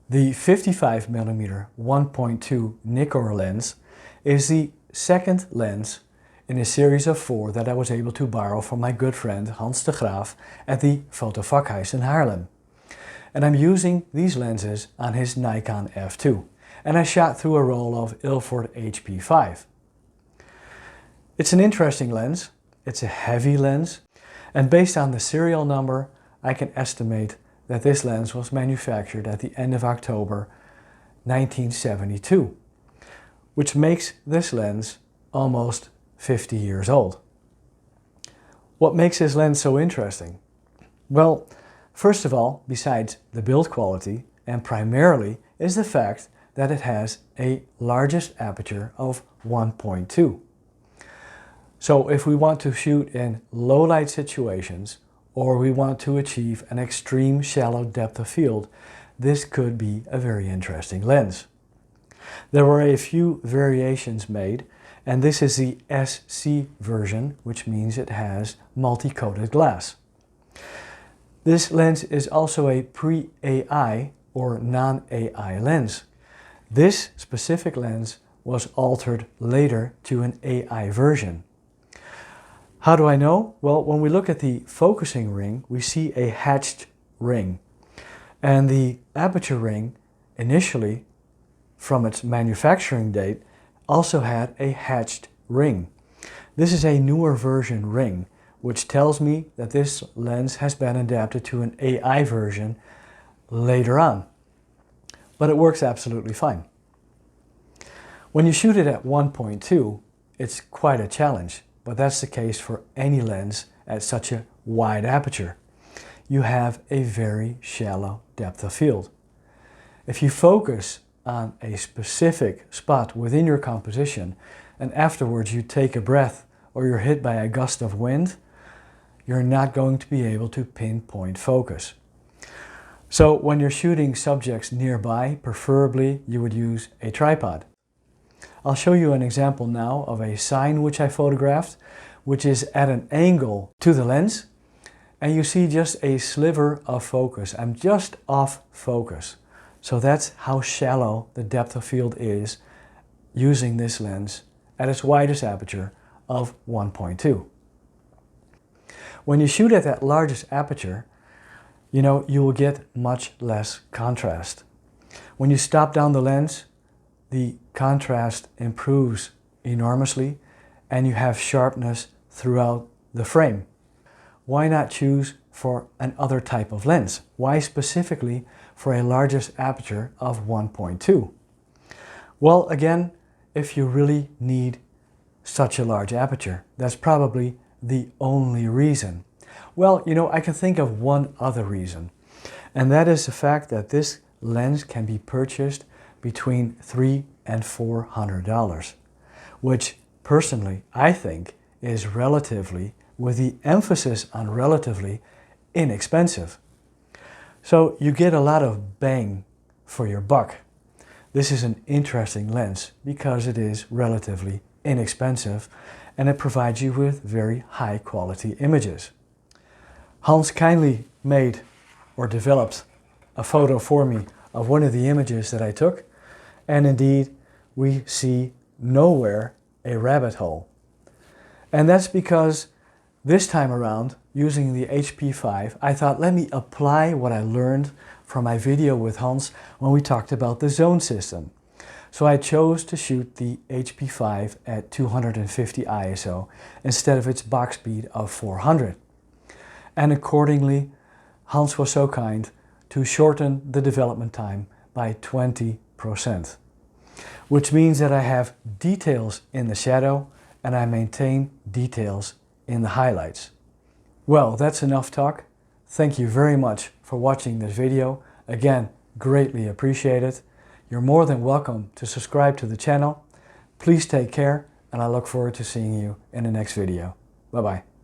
The 55mm 1.2 Nikkor lens is the second lens in a series of 4 that I was able to borrow from my good friend Hans de Graaf at the Fotovakhuis in Haarlem. And I'm using these lenses on his Nikon F2, and I shot through a roll of Ilford HP5. It's an interesting lens, it's a heavy lens, and based on the serial number I can estimate that this lens was manufactured at the end of October 1972, which makes this lens almost 50 years old. What makes this lens so interesting? Well, first of all, besides the build quality, and primarily, is the fact that it has a largest aperture of 1.2. So if we want to shoot in low light situations, or we want to achieve an extreme shallow depth of field, this could be a very interesting lens. There were a few variations made, and this is the SC version, which means it has multi-coated glass. This lens is also a pre-AI or non-AI lens. This specific lens was altered later to an AI version. How do I know? Well, when we look at the focusing ring, we see a hatched ring. And the aperture ring, initially, from its manufacturing date, also had a hatched ring. This is a newer version ring, which tells me that this lens has been adapted to an AI version later on. But it works absolutely fine. When you shoot it at 1.2, it's quite a challenge. But that's the case for any lens at such a wide aperture. You have a very shallow depth of field. If you focus on a specific spot within your composition and afterwards you take a breath or you're hit by a gust of wind, you're not going to be able to pinpoint focus. So when you're shooting subjects nearby, preferably you would use a tripod. I'll show you an example now of a sign which I photographed, which is at an angle to the lens, and you see just a sliver of focus. I'm just off focus. So that's how shallow the depth of field is using this lens at its widest aperture of 1.2. When you shoot at that largest aperture, you will get much less contrast. When you stop down the lens, the contrast improves enormously and you have sharpness throughout the frame. Why not choose for another type of lens? Why specifically for a largest aperture of 1.2? Well, again, if you really need such a large aperture, that's probably the only reason. Well, I can think of one other reason, and that is the fact that this lens can be purchased between $300 and $400, which personally I think is relatively, with the emphasis on relatively, inexpensive. So you get a lot of bang for your buck. This is an interesting lens because it is relatively inexpensive and it provides you with very high quality images. Hans kindly made or developed a photo for me of one of the images that I took, and indeed we see nowhere a rabbit hole. And that's because this time around, using the HP5, I thought, let me apply what I learned from my video with Hans when we talked about the zone system. So I chose to shoot the HP5 at 250 ISO instead of its box speed of 400. And accordingly, Hans was so kind to shorten the development time by 20%. Which means that I have details in the shadow and I maintain details in the highlights. Well, that's enough talk. Thank you very much for watching this video. Again, greatly appreciate it. You're more than welcome to subscribe to the channel. Please take care and I look forward to seeing you in the next video. Bye bye.